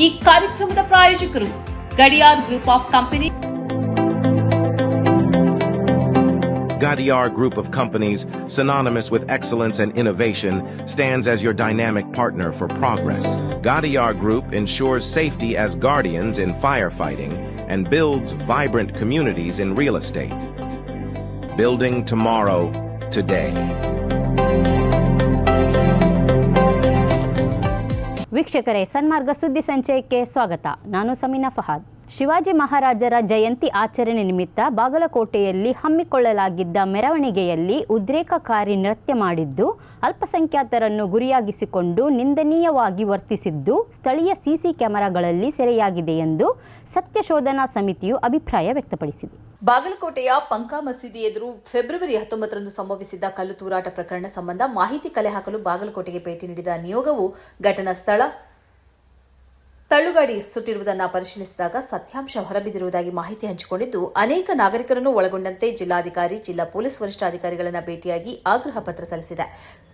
ಈ ಕಾರ್ಯಕ್ರಮದ ಪ್ರಾಯೋಜಕರು Gadiyar group of company. Gadiar Group of Companies, synonymous with excellence and innovation, stands as your dynamic partner for progress. Gadiar Group ensures safety as guardians in firefighting and builds vibrant communities in real estate. Building tomorrow, today. ವೀಕ್ಷಕರೇ, ಸನ್ಮಾರ್ಗ ಸುದ್ದಿ ಸಂಚಯಕ್ಕೆ ಸ್ವಾಗತ. ನಾನು Samina Fahad. Shivaji ಮಹಾರಾಜರ ಜಯಂತಿ ಆಚರಣೆ ನಿಮಿತ್ತ ಬಾಗಲಕೋಟೆಯಲ್ಲಿ ಹಮ್ಮಿಕೊಳ್ಳಲಾಗಿದ್ದ ಮೆರವಣಿಗೆಯಲ್ಲಿ ಉದ್ರೇಕಕಾರಿ ನೃತ್ಯ ಮಾಡಿದ್ದು, ಅಲ್ಪಸಂಖ್ಯಾತರನ್ನು ಗುರಿಯಾಗಿಸಿಕೊಂಡು ನಿಂದನೀಯವಾಗಿ ವರ್ತಿಸಿದ್ದು ಸ್ಥಳೀಯ ಸಿಸಿ ಕ್ಯಾಮೆರಾಗಳಲ್ಲಿ ಸೆರೆಯಾಗಿದೆ ಎಂದು ಸತ್ಯಶೋಧನಾ ಸಮಿತಿಯು ಅಭಿಪ್ರಾಯ ವ್ಯಕ್ತಪಡಿಸಿದೆ. ಬಾಗಲಕೋಟೆಯ ಪಂಕಾ ಮಸೀದಿ ಎದುರು ಫೆಬ್ರವರಿ 19ರಂದು ಸಂಭವಿಸಿದ್ದ ಕಲ್ಲು ತೂರಾಟ ಪ್ರಕರಣ ಸಂಬಂಧ ಮಾಹಿತಿ ಕಲೆ ಹಾಕಲು ಬಾಗಲಕೋಟೆಗೆ ಭೇಟಿ ನೀಡಿದ ನಿಯೋಗವು ಘಟನಾ ಸ್ಥಳ ತಳ್ಳುಗಾಡಿ ಸುಟ್ಟಿರುವುದನ್ನು ಪರಿಶೀಲಿಸಿದಾಗ ಸತ್ಯಾಂಶ ಹೊರಬಿದ್ದಿರುವುದಾಗಿ ಮಾಹಿತಿ ಹಂಚಿಕೊಂಡಿದ್ದು, ಅನೇಕ ನಾಗರಿಕರನ್ನು ಒಳಗೊಂಡಂತೆ ಜಿಲ್ಲಾಧಿಕಾರಿ, ಜಿಲ್ಲಾ ಪೊಲೀಸ್ ವರಿಷ್ಠಾಧಿಕಾರಿಗಳನ್ನು ಭೇಟಿಯಾಗಿ ಆಗ್ರಹ ಪತ್ರ ಸಲ್ಲಿಸಿದೆ.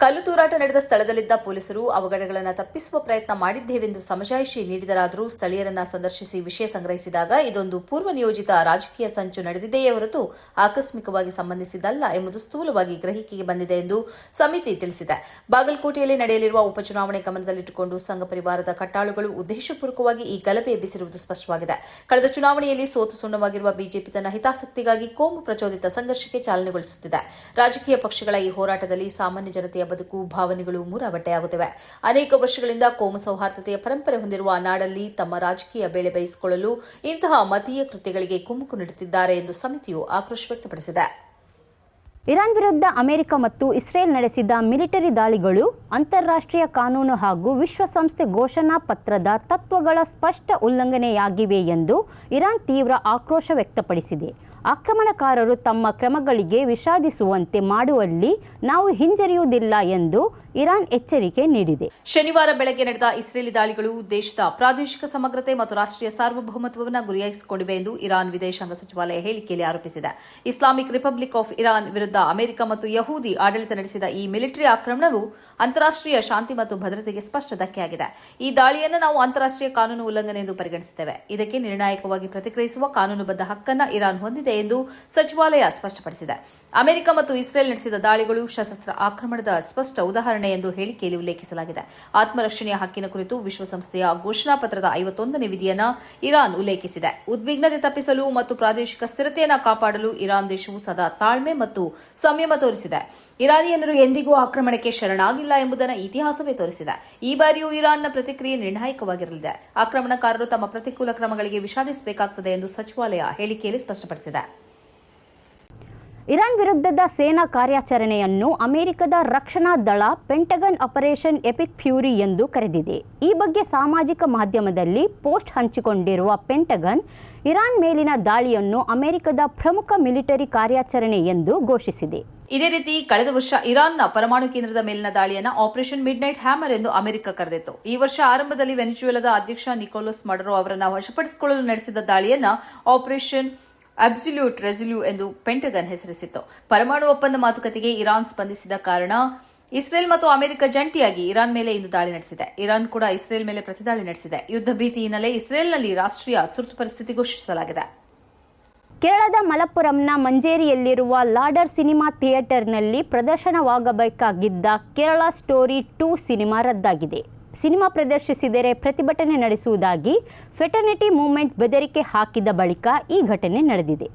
ಕಲ್ಲು ತೂರಾಟ ನಡೆದ ಸ್ಥಳದಲ್ಲಿದ್ದ ಪೊಲೀಸರು ಅವಘಡಗಳನ್ನು ತಪ್ಪಿಸುವ ಪ್ರಯತ್ನ ಮಾಡಿದ್ದೇವೆಂದು ಸಮಜಾಯಿಷಿ ನೀಡಿದರಾದರೂ ಸ್ಥಳೀಯರನ್ನು ಸಂದರ್ಶಿಸಿ ವಿಷಯ ಸಂಗ್ರಹಿಸಿದಾಗ ಇದೊಂದು ಪೂರ್ವ ನಿಯೋಜಿತ ರಾಜಕೀಯ ಸಂಚು ನಡೆದಿದೆಯೇ ಹೊರತು ಆಕಸ್ಮಿಕವಾಗಿ ಸಂಬಂಧಿಸಿದ್ದಲ್ಲ ಎಂಬುದು ಸ್ಥೂಲವಾಗಿ ಗ್ರಹಿಕೆಗೆ ಬಂದಿದೆ ಎಂದು ಸಮಿತಿ ತಿಳಿಸಿದೆ. ಬಾಗಲಕೋಟೆಯಲ್ಲಿ ನಡೆಯಲಿರುವ ಉಪಚುನಾವಣೆ ಗಮನದಲ್ಲಿಟ್ಟುಕೊಂಡು ಸಂಘ ಪರಿವಾರದ ಕಟ್ಟಾಳುಗಳು ಉದ್ದೇಶಪೂರ್ವಕವಾಗಿ ಈ ಗಲಭೆ ಎಬ್ಬಿಸಿರುವುದು ಸ್ಪಷ್ಟವಾಗಿದೆ. ಕಳೆದ ಚುನಾವಣೆಯಲ್ಲಿ ಸೋತು ಸುಣ್ಣವಾಗಿರುವ ಬಿಜೆಪಿ ತನ್ನ ಹಿತಾಸಕ್ತಿಗಾಗಿ ಕೋಮು ಪ್ರಚೋದಿತ ಸಂಘರ್ಷಕ್ಕೆ ಚಾಲನೆಗೊಳಿಸುತ್ತಿದೆ. ರಾಜಕೀಯ ಪಕ್ಷಗಳ ಈ ಹೋರಾಟದಲ್ಲಿ ಸಾಮಾನ್ಯ ಜನತೆಯ ಬದುಕು, ಭಾವನೆಗಳು ಮೂರಾಬಟ್ಟೆಯಾಗುತ್ತಿವೆ. ಅನೇಕ ವರ್ಷಗಳಿಂದ ಕೋಮು ಸೌಹಾರ್ದತೆಯ ಪರಂಪರೆ ಹೊಂದಿರುವ ನಾಡಲ್ಲಿ ತಮ್ಮ ರಾಜಕೀಯ ಬೇಳೆ ಬೇಯಿಸಿಕೊಳ್ಳಲು ಇಂತಹ ಮತೀಯ ಕೃತ್ಯಗಳಿಗೆ ಕುಮ್ಮಕ್ಕು ನೀಡುತ್ತಿದ್ದಾರೆ ಎಂದು ಸಮಿತಿಯು ಆಕ್ರೋಶ ವ್ಯಕ್ತಪಡಿಸಿದೆ. ಇರಾನ್ ವಿರುದ್ಧ ಅಮೆರಿಕ ಮತ್ತು ಇಸ್ರೇಲ್ ನಡೆಸಿದ ಮಿಲಿಟರಿ ದಾಳಿಗಳು ಅಂತಾರಾಷ್ಟ್ರೀಯ ಕಾನೂನು ಹಾಗೂ ವಿಶ್ವಸಂಸ್ಥೆ ಘೋಷಣಾ ಪತ್ರದ ತತ್ವಗಳ ಸ್ಪಷ್ಟ ಉಲ್ಲಂಘನೆಯಾಗಿವೆ ಎಂದು ಇರಾನ್ ತೀವ್ರ ಆಕ್ರೋಶ ವ್ಯಕ್ತಪಡಿಸಿದೆ. ಆಕ್ರಮಣಕಾರರು ತಮ್ಮ ಕ್ರಮಗಳಿಗೆ ವಿಷಾದಿಸುವಂತೆ ಮಾಡುವಲ್ಲಿ ನಾವು ಹಿಂಜರಿಯುವುದಿಲ್ಲ ಎಂದು ಇರಾನ್ ಎಚ್ಚರಿಕೆ ನೀಡಿದೆ. ಶನಿವಾರ ಬೆಳಗ್ಗೆ ನಡೆದ ಇಸ್ರೇಲಿ ದಾಳಿಗಳು ದೇಶದ ಪ್ರಾದೇಶಿಕ ಸಮಗ್ರತೆ ಮತ್ತು ರಾಷ್ಟ್ರೀಯ ಸಾರ್ವಭೌಮತ್ವವನ್ನು ಗುರಿಯಾಗಿಸಿಕೊಂಡಿವೆ ಎಂದು ಇರಾನ್ ವಿದೇಶಾಂಗ ಸಚಿವಾಲಯ ಹೇಳಿಕೆಯಲ್ಲಿ ಆರೋಪಿಸಿದೆ. ಇಸ್ಲಾಮಿಕ್ ರಿಪಬ್ಲಿಕ್ ಆಫ್ ಇರಾನ್ ವಿರುದ್ಧ ಅಮೆರಿಕ ಮತ್ತು ಯಹೂದಿ ಆಡಳಿತ ನಡೆಸಿದ ಈ ಮಿಲಿಟರಿ ಆಕ್ರಮಣವು ಅಂತಾರಾಷ್ಟ್ರೀಯ ಶಾಂತಿ ಮತ್ತು ಭದ್ರತೆಗೆ ಸ್ಪಷ್ಟ ಧಕ್ಕೆಯಾಗಿದೆ. ಈ ದಾಳಿಯನ್ನು ನಾವು ಅಂತಾರಾಷ್ಟ್ರೀಯ ಕಾನೂನು ಉಲ್ಲಂಘನೆ ಎಂದು ಪರಿಗಣಿಸುತ್ತೇವೆ. ಇದಕ್ಕೆ ನಿರ್ಣಾಯಕವಾಗಿ ಪ್ರತಿಕ್ರಿಯಿಸುವ ಕಾನೂನುಬದ್ಧ ಹಕ್ಕನ್ನು ಇರಾನ್ ಹೊಂದಿದೆ ಎಂದು ಸಚಿವಾಲಯ ಸ್ಪಷ್ಟಪಡಿಸಿದೆ. ಅಮೆರಿಕ ಮತ್ತು ಇಸ್ರೇಲ್ ನಡೆಸಿದ ದಾಳಿಗಳು ಸಶಸ್ತ್ರ ಆಕ್ರಮಣದ ಸ್ಪಷ್ಟ ಉದಾಹರಣೆ ಎಂದು ಹೇಳಿಕೆಯಲ್ಲಿ ಉಲ್ಲೇಖಿಸಲಾಗಿದೆ. ಆತ್ಮರಕ್ಷಣೆಯ ಹಕ್ಕಿನ ಕುರಿತು ವಿಶ್ವಸಂಸ್ಥೆಯ ಘೋಷಣಾ ಪತ್ರದ 51ನೇ ವಿಧಿಯನ್ನು ಇರಾನ್ ಉಲ್ಲೇಖಿಸಿದೆ. ಉದ್ವಿಗ್ನತೆ ತಪ್ಪಿಸಲು ಮತ್ತು ಪ್ರಾದೇಶಿಕ ಸ್ಥಿರತೆಯನ್ನು ಕಾಪಾಡಲು ಇರಾನ್ ದೇಶವು ಸದಾ ತಾಳ್ಮೆ ಮತ್ತು ಸಂಯಮ ತೋರಿಸಿದೆ. ಇರಾನಿಯನ್ನರು ಎಂದಿಗೂ ಆಕ್ರಮಣಕ್ಕೆ ಶರಣಾಗಿಲ್ಲ ಎಂಬುದನ್ನು ಇತಿಹಾಸವೇ ತೋರಿಸಿದೆ. ಈ ಬಾರಿಯೂ ಇರಾನ್ನ ಪ್ರತಿಕ್ರಿಯೆ ನಿರ್ಣಾಯಕವಾಗಿರಲಿದೆ. ಆಕ್ರಮಣಕಾರರು ತಮ್ಮ ಪ್ರತಿಕೂಲ ಕ್ರಮಗಳಿಗೆ ವಿಷಾದಿಸಬೇಕಾಗುತ್ತದೆ ಎಂದು ಸಚಿವಾಲಯ ಹೇಳಿಕೆಯಲ್ಲಿ ಸ್ಪಷ್ಟಪಡಿಸಿದೆ. ಇರಾನ್ ವಿರುದ್ಧದ ಸೇನಾ ಕಾರ್ಯಾಚರಣೆಯನ್ನು ಅಮೆರಿಕದ ರಕ್ಷಣಾ ದಳ ಪೆಂಟಗನ್ ಆಪರೇಷನ್ ಎಪಿಕ್ ಫ್ಯೂರಿ ಎಂದು ಕರೆದಿದೆ. ಈ ಬಗ್ಗೆ ಸಾಮಾಜಿಕ ಮಾಧ್ಯಮದಲ್ಲಿ ಪೋಸ್ಟ್ ಹಂಚಿಕೊಂಡಿರುವ ಪೆಂಟಗನ್ ಇರಾನ್ ಮೇಲಿನ ದಾಳಿಯನ್ನು ಅಮೆರಿಕದ ಪ್ರಮುಖ ಮಿಲಿಟರಿ ಕಾರ್ಯಾಚರಣೆ ಎಂದು ಘೋಷಿಸಿದೆ. ಇದೇ ರೀತಿ ಕಳೆದ ವರ್ಷ ಇರಾನ್ನ ಪರಮಾಣು ಕೇಂದ್ರದ ಮೇಲಿನ ದಾಳಿಯನ್ನು ಆಪರೇಷನ್ ಮಿಡ್ನೈಟ್ ಹ್ಯಾಮರ್ ಎಂದು ಅಮೆರಿಕ ಕರೆದಿತ್ತು. ಈ ವರ್ಷ ಆರಂಭದಲ್ಲಿ ವೆನಿಜುವೆಲಾದ ಅಧ್ಯಕ್ಷ ನಿಕೋಲಸ್ ಮಡುರೋ ಅವರನ್ನು ವಶಪಡಿಸಿಕೊಳ್ಳಲು ನಡೆಸಿದ ದಾಳಿಯನ್ನು ಆಪರೇಷನ್ ಅಬ್ಸಲ್ಯೂಟ್ ರೆಸಲ್ಯೂ ಎಂದು ಪೆಂಟಗನ್ ಹೆಸರಿಸಿತ್ತು. ಪರಮಾಣು ಒಪ್ಪಂದ ಮಾತುಕತೆಗೆ ಇರಾನ್ ಸ್ಪಂದಿಸಿದ ಕಾರಣ ಇಸ್ರೇಲ್ ಮತ್ತು ಅಮೆರಿಕ ಜಂಟಿಯಾಗಿ ಇರಾನ್ ಮೇಲೆ ಇಂದು ದಾಳಿ ನಡೆಸಿದೆ. ಇರಾನ್ ಕೂಡ ಇಸ್ರೇಲ್ ಮೇಲೆ ಪ್ರತಿದಾಳಿ ನಡೆಸಿದೆ. ಯುದ್ಧ ಭೀತಿ ಹಿನ್ನೆಲೆ ಇಸ್ರೇಲ್ನಲ್ಲಿ ರಾಷ್ಟ್ರೀಯ ತುರ್ತು ಪರಿಸ್ಥಿತಿ ಘೋಷಿಸಲಾಗಿದೆ. ಕೇರಳದ ಮಲಪ್ಪುರಂನ ಮಂಜೇರಿಯಲ್ಲಿರುವ ಲಾಡರ್ ಸಿನಿಮಾ ಥಿಯೇಟರ್ನಲ್ಲಿ ಪ್ರದರ್ಶನವಾಗಬೇಕಾಗಿದ್ದ ಕೇರಳ ಸ್ಟೋರಿ 2 ಸಿನಿಮಾ ರದ್ದಾಗಿದೆ. ಸಿನಿಮಾ ಪ್ರದರ್ಶಿಸಿದರೆ ಪ್ರತಿಭಟನೆ ನಡೆಸುವುದಾಗಿ ಫೆಟರ್ನಿಟಿ ಮೂವ್ಮೆಂಟ್ ಬೆದರಿಕೆ ಹಾಕಿದ ಬಳಿಕ ಈ ಘಟನೆ ನಡೆದಿದೆ.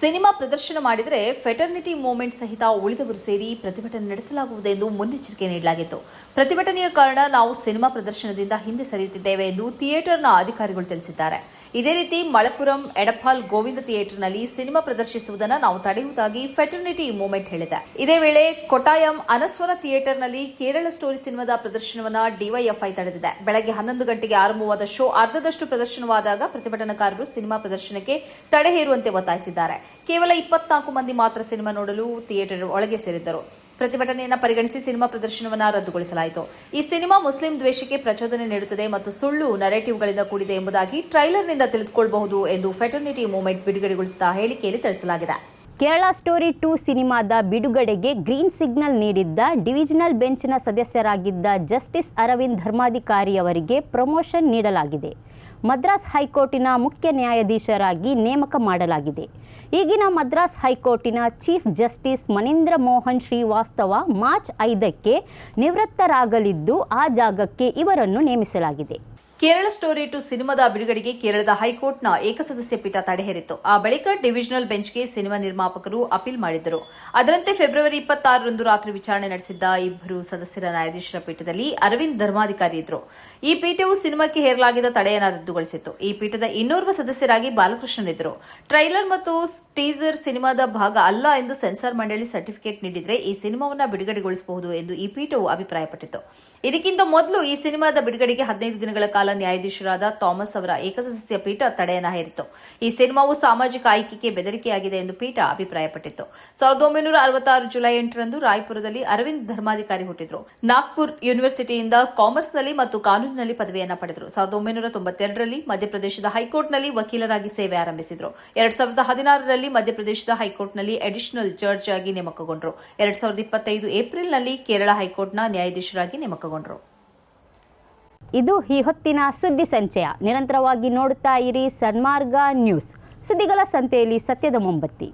ಸಿನಿಮಾ ಪ್ರದರ್ಶನ ಮಾಡಿದರೆ ಫೆಟರ್ನಿಟಿ ಮೂವ್ಮೆಂಟ್ ಸಹಿತ ಉಳಿದವರು ಸೇರಿ ಪ್ರತಿಭಟನೆ ನಡೆಸಲಾಗುವುದು ಎಂದು ಮುನ್ನೆಚ್ಚರಿಕೆ ನೀಡಲಾಗಿತ್ತು. ಪ್ರತಿಭಟನೆಯ ಕಾರಣ ನಾವು ಸಿನಿಮಾ ಪ್ರದರ್ಶನದಿಂದ ಹಿಂದೆ ಸರಿಯುತ್ತಿದ್ದೇವೆ ಎಂದು ಥಿಯೇಟರ್ನ ಅಧಿಕಾರಿಗಳು ತಿಳಿಸಿದ್ದಾರೆ. ಇದೇ ರೀತಿ ಮಳಪುರಂ ಎಡಪಾಲ್ ಗೋವಿಂದ ಥಿಯೇಟರ್ನಲ್ಲಿ ಸಿನಿಮಾ ಪ್ರದರ್ಶಿಸುವುದನ್ನು ನಾವು ತಡೆಯುವುದಾಗಿ ಫೆಟರ್ನಿಟಿ ಮೂವ್ಮೆಂಟ್ ಹೇಳಿದೆ. ಇದೇ ವೇಳೆ ಕೊಟ್ಟಾಯಂ ಅನಸ್ವರ ಥಿಯೇಟರ್ನಲ್ಲಿ ಕೇರಳ ಸ್ಟೋರಿ ಸಿನಿಮಾದ ಪ್ರದರ್ಶನವನ್ನು ಡಿವೈಎಫ್ಐ ತಡೆದಿದೆ. ಬೆಳಗ್ಗೆ 11 ಗಂಟೆಗೆ ಆರಂಭವಾದ ಶೋ ಅರ್ಧದಷ್ಟು ಪ್ರದರ್ಶನವಾದಾಗ ಪ್ರತಿಭಟನಾಕಾರರು ಸಿನಿಮಾ ಪ್ರದರ್ಶನಕ್ಕೆ ತಡೆ ಹೇರುವಂತೆ ಒತ್ತಾಯಿಸಿದ್ದಾರೆ. ಕೇವಲ 24 ಮಂದಿ ಮಾತ್ರ ಸಿನಿಮಾ ನೋಡಲು ಥಿಯೇಟರ್ ಒಳಗೆ ಸೇರಿದ್ದರು. ಪ್ರತಿಭಟನೆಯನ್ನು ಪರಿಗಣಿಸಿ ಸಿನಿಮಾ ಪ್ರದರ್ಶನವನ್ನು ರದ್ದುಗೊಳಿಸಲಾಯಿತು. ಈ ಸಿನಿಮಾ ಮುಸ್ಲಿಂ ದ್ವೇಷಕ್ಕೆ ಪ್ರಚೋದನೆ ನೀಡುತ್ತದೆ ಮತ್ತು ಸುಳ್ಳು ನರೇಟಿವ್ಗಳಿಂದ ಕೂಡಿದೆ ಎಂಬುದಾಗಿ ಟ್ರೈಲರ್ನಿಂದ ತಿಳಿದುಕೊಳ್ಳಬಹುದು ಎಂದು ಫೆಟರ್ನಿಟಿ ಮೂವ್ಮೆಂಟ್ ಬಿಡುಗಡೆಗೊಳಿಸಿದ ಹೇಳಿಕೆಯಲ್ಲಿ ತಿಳಿಸಲಾಗಿದೆ. ಕೇರಳ ಸ್ಟೋರಿ 2 ಸಿನಿಮಾದ ಬಿಡುಗಡೆಗೆ ಗ್ರೀನ್ ಸಿಗ್ನಲ್ ನೀಡಿದ್ದ ಡಿವಿಷನಲ್ ಬೆಂಚ್ನ ಸದಸ್ಯರಾಗಿದ್ದ ಜಸ್ಟಿಸ್ ಅರವಿಂದ್ ಧರ್ಮಾಧಿಕಾರಿ ಅವರಿಗೆ ಪ್ರಮೋಷನ್ ನೀಡಲಾಗಿದೆ. ಮದ್ರಾಸ್ ಹೈಕೋರ್ಟಿನ ಮುಖ್ಯ ನ್ಯಾಯಾಧೀಶರಾಗಿ ನೇಮಕ ಮಾಡಲಾಗಿದೆ. ಈಗಿನ ಮದ್ರಾಸ್ ಹೈಕೋರ್ಟಿನ chief justice Manindra Mohan Srivastava March 5ಕ್ಕೆ ನಿವೃತ್ತರಾಗಲಿದ್ದು, ಆ ಜಾಗಕ್ಕೆ ಇವರನ್ನು ನೇಮಿಸಲಾಗಿದೆ. ಕೇರಳ ಸ್ಟೋರಿ 2 ಸಿನಿಮಾದ ಬಿಡುಗಡೆಗೆ ಕೇರಳದ ಹೈಕೋರ್ಟ್ನ ಏಕಸದಸ್ಯ ಪೀಠ ತಡೆ ಹೇರಿತ್ತು. ಆ ಬಳಿಕ ಡಿವಿಷನಲ್ ಬೆಂಚ್ಗೆ ಸಿನಿಮಾ ನಿರ್ಮಾಪಕರು ಅಪೀಲ್ ಮಾಡಿದ್ದರು. ಅದರಂತೆ ಫೆಬ್ರವರಿ 26ರಂದು ರಾತ್ರಿ ವಿಚಾರಣೆ ನಡೆಸಿದ್ದ ಇಬ್ಬರು ಸದಸ್ಯರ ನ್ಯಾಯಾಧೀಶರ ಪೀಠದಲ್ಲಿ ಅರವಿಂದ್ ಧರ್ಮಾಧಿಕಾರಿ ಇದ್ದರು. ಈ ಪೀಠವು ಸಿನಿಮಾಕ್ಕೆ ಹೇರಲಾಗಿದ್ದ ತಡೆಯನ್ನು ರದ್ದುಗೊಳಿಸಿತ್ತು. ಈ ಪೀಠದ ಇನ್ನೋರ್ವ ಸದಸ್ಯರಾಗಿ ಬಾಲಕೃಷ್ಣನ್ ಇದ್ದರು. ಟ್ರೈಲರ್ ಮತ್ತು ಟೀಸರ್ ಸಿನಿಮಾದ ಭಾಗ ಅಲ್ಲ ಎಂದು ಸೆನ್ಸಾರ್ ಮಂಡಳಿ ಸರ್ಟಿಫಿಕೇಟ್ ನೀಡಿದರೆ ಈ ಸಿನಿಮಾವನ್ನು ಬಿಡುಗಡೆಗೊಳಿಸಬಹುದು ಎಂದು ಈ ಪೀಠವು ಅಭಿಪ್ರಾಯಪಟ್ಟಿತು. ಇದಕ್ಕಿಂತ ಮೊದಲು ಈ ಸಿನಿಮಾದ ಬಿಡುಗಡೆಗೆ 15 ದಿನಗಳ ಕಾಲ ನ್ಯಾಯಾಧೀಶರಾದ ಥಾಮಸ್ ಅವರ ಏಕಸದಸ್ಯ ಪೀಠ ತಡೆಯನ್ನು ಹೇರಿತ್ತು. ಈ ಸಿನಿಮಾವು ಸಾಮಾಜಿಕ ಐಕ್ಯಕ್ಕೆ ಬೆದರಿಕೆಯಾಗಿದೆ ಎಂದು ಪೀಠ ಅಭಿಪ್ರಾಯಪಟ್ಟಿತ್ತು. 1966 ಜುಲೈ 8ರಂದು ರಾಯ್ಪುರದಲ್ಲಿ ಅರವಿಂದ್ ಧರ್ಮಾಧಿಕಾರಿ ಹುಟ್ಟಿದ್ರು. ನಾಗ್ಪುರ್ ಯೂನಿವರ್ಸಿಟಿಯಿಂದ ಕಾಮರ್ಸ್ನಲ್ಲಿ ಮತ್ತು ಕಾನೂನಿನಲ್ಲಿ ಪದವಿಯನ್ನು ಪಡೆದರು. 1992ರಲ್ಲಿ ಮಧ್ಯಪ್ರದೇಶದ ಹೈಕೋರ್ಟ್ನಲ್ಲಿ ವಕೀಲರಾಗಿ ಸೇವೆ ಆರಂಭಿಸಿದರು. 2016ರಲ್ಲಿ ಮಧ್ಯಪ್ರದೇಶದ ಹೈಕೋರ್ಟ್ನಲ್ಲಿ ಅಡಿಷನಲ್ ಜಡ್ಜ್ ಆಗಿ ನೇಮಕಗೊಂಡರು. 2025 ಏಪ್ರಿಲ್ನಲ್ಲಿ ಕೇರಳ ಹೈಕೋರ್ಟ್ನ ನ್ಯಾಯಾಧೀಶರಾಗಿ ನೇಮಕಗೊಂಡರು. ಇದು ಈ ಹೊತ್ತಿನ ಸುದ್ದಿ ಸಂಚಯ. ನಿರಂತರವಾಗಿ ನೋಡುತ್ತಾ ಇರಿ ಸನ್ಮಾರ್ಗ ನ್ಯೂಸ್. ಸುದ್ದಿಗಳ ಸಂತೆಯಲ್ಲಿ ಸತ್ಯದ ಮೊಂಬತ್ತಿ.